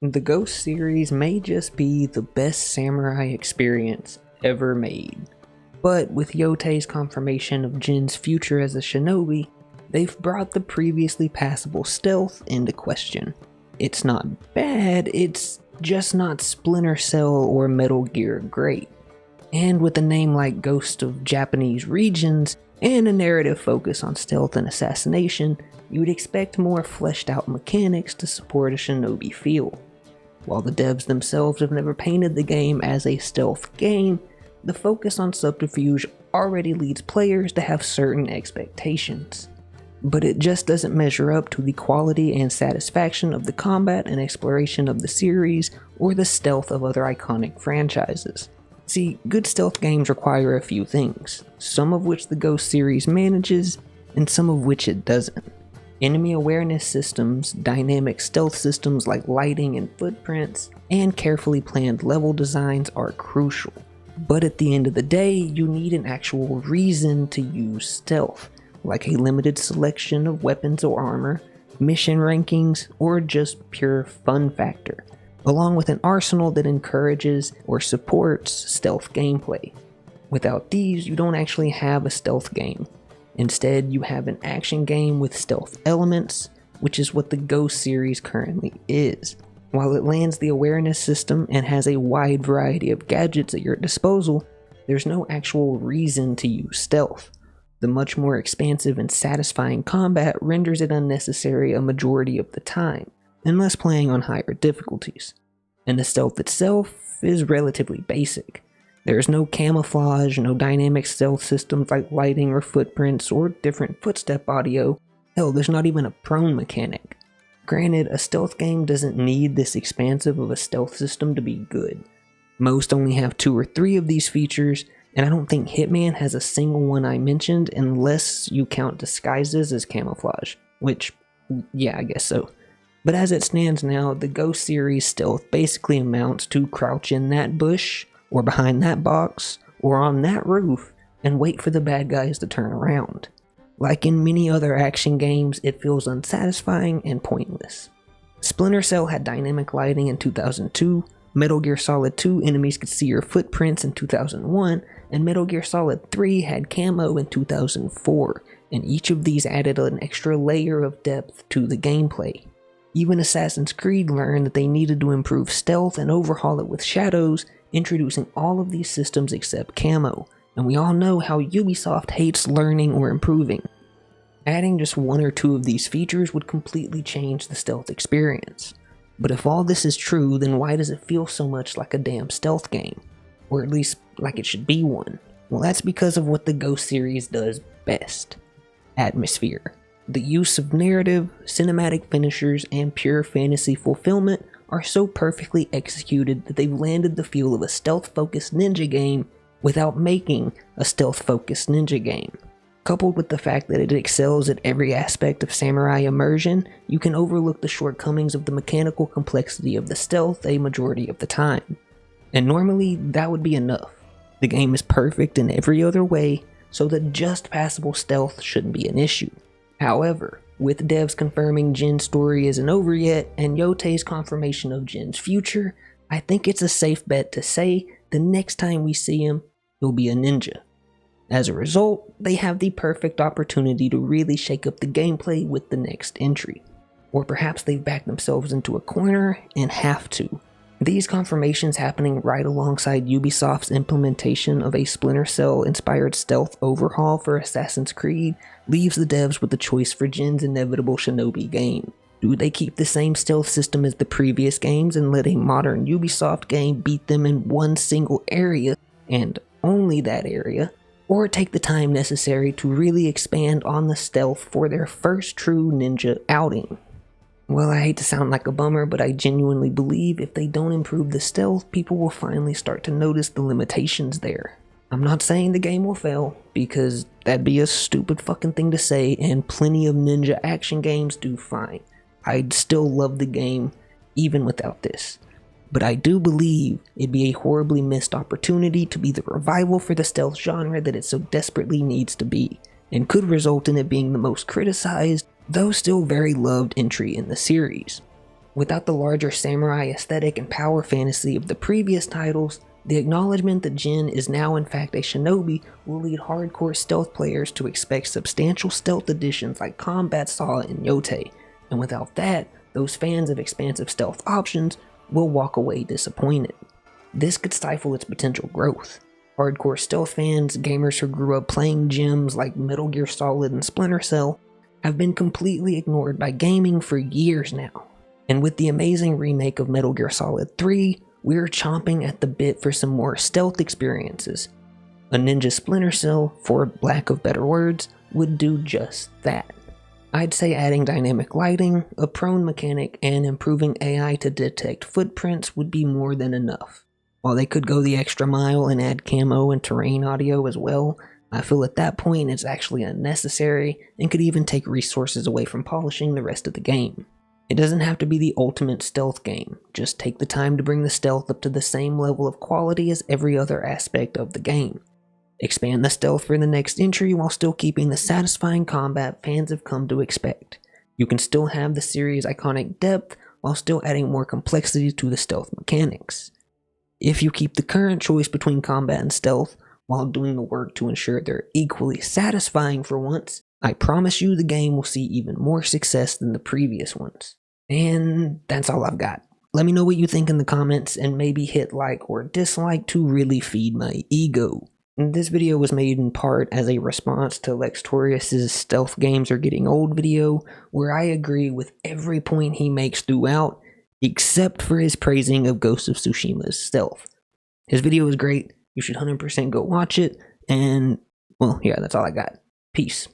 The Ghost series may just be the best samurai experience ever made, but with Yotei's confirmation of Jin's future as a shinobi, they've brought the previously passable stealth into question. It's not bad, it's just not Splinter Cell or Metal Gear great. And with a name like Ghost of Japanese Regions and a narrative focus on stealth and assassination, you would expect more fleshed out mechanics to support a shinobi feel. While the devs themselves have never painted the game as a stealth game, the focus on subterfuge already leads players to have certain expectations. But it just doesn't measure up to the quality and satisfaction of the combat and exploration of the series or the stealth of other iconic franchises. See, good stealth games require a few things, some of which the Ghost series manages, and some of which it doesn't. Enemy awareness systems, dynamic stealth systems like lighting and footprints, and carefully planned level designs are crucial. But at the end of the day, you need an actual reason to use stealth, like a limited selection of weapons or armor, mission rankings, or just pure fun factor, along with an arsenal that encourages or supports stealth gameplay. Without these, you don't actually have a stealth game. Instead, you have an action game with stealth elements, which is what the Ghost series currently is. While it lands the awareness system and has a wide variety of gadgets at your disposal, there's no actual reason to use stealth. The much more expansive and satisfying combat renders it unnecessary a majority of the time, unless playing on higher difficulties. And the stealth itself is relatively basic. There's no camouflage, no dynamic stealth systems like lighting or footprints or different footstep audio. Hell, there's not even a prone mechanic. Granted, a stealth game doesn't need this expansive of a stealth system to be good. Most only have 2 or 3 of these features, and I don't think Hitman has a single one I mentioned unless you count disguises as camouflage, which, yeah, I guess so. But as it stands now, the Ghost series stealth basically amounts to crouch in that bush, or behind that box, or on that roof, and wait for the bad guys to turn around. Like in many other action games, it feels unsatisfying and pointless. Splinter Cell had dynamic lighting in 2002, Metal Gear Solid 2 enemies could see your footprints in 2001, and Metal Gear Solid 3 had camo in 2004, and each of these added an extra layer of depth to the gameplay. Even Assassin's Creed learned that they needed to improve stealth and overhaul it with shadows, introducing all of these systems except camo, and we all know how Ubisoft hates learning or improving. Adding just 1 or 2 of these features would completely change the stealth experience. But if all this is true, then why does it feel so much like a damn stealth game? Or at least like it should be one? Well, that's because of what the Ghost series does best. Atmosphere. The use of narrative, cinematic finishers, and pure fantasy fulfillment are so perfectly executed that they've landed the feel of a stealth-focused ninja game without making a stealth-focused ninja game. Coupled with the fact that it excels at every aspect of samurai immersion, you can overlook the shortcomings of the mechanical complexity of the stealth a majority of the time. And normally, that would be enough. The game is perfect in every other way, so that just passable stealth shouldn't be an issue. However, with devs confirming Jin's story isn't over yet, and Yotei's confirmation of Jin's future, I think it's a safe bet to say the next time we see him, he'll be a ninja. As a result, they have the perfect opportunity to really shake up the gameplay with the next entry. Or perhaps they've backed themselves into a corner and have to. These confirmations happening right alongside Ubisoft's implementation of a Splinter Cell-inspired stealth overhaul for Assassin's Creed leaves the devs with the choice for Jin's inevitable shinobi game. Do they keep the same stealth system as the previous games and let a modern Ubisoft game beat them in one single area, and only that area, or take the time necessary to really expand on the stealth for their first true ninja outing? Well, I hate to sound like a bummer, but I genuinely believe if they don't improve the stealth, people will finally start to notice the limitations there. I'm not saying the game will fail, because that'd be a stupid fucking thing to say, and plenty of ninja action games do fine. I'd still love the game, even without this. But I do believe it'd be a horribly missed opportunity to be the revival for the stealth genre that it so desperately needs to be, and could result in it being the most criticized, though still very loved entry in the series. Without the larger samurai aesthetic and power fantasy of the previous titles, the acknowledgement that Jin is now in fact a shinobi will lead hardcore stealth players to expect substantial stealth additions like Combat Saw and Yotei, and without that, those fans of expansive stealth options will walk away disappointed. This could stifle its potential growth. Hardcore stealth fans, gamers who grew up playing gems like Metal Gear Solid and Splinter Cell, have been completely ignored by gaming for years now. And with the amazing remake of Metal Gear Solid 3, we're chomping at the bit for some more stealth experiences. A Ninja Splinter Cell, for lack of better words, would do just that. I'd say adding dynamic lighting, a prone mechanic, and improving AI to detect footprints would be more than enough. While they could go the extra mile and add camo and terrain audio as well, I feel at that point it's actually unnecessary and could even take resources away from polishing the rest of the game. It doesn't have to be the ultimate stealth game, just take the time to bring the stealth up to the same level of quality as every other aspect of the game. Expand the stealth for the next entry while still keeping the satisfying combat fans have come to expect. You can still have the series' iconic depth while still adding more complexity to the stealth mechanics. If you keep the current choice between combat and stealth while doing the work to ensure they're equally satisfying for once, I promise you the game will see even more success than the previous ones. And that's all I've got. Let me know what you think in the comments and maybe hit like or dislike to really feed my ego. This video was made in part as a response to Lextorius's stealth games are getting old video, where I agree with every point he makes throughout, except for his praising of Ghost of Tsushima's stealth. His video is great, you should 100% go watch it, and well, yeah, that's all I got. Peace.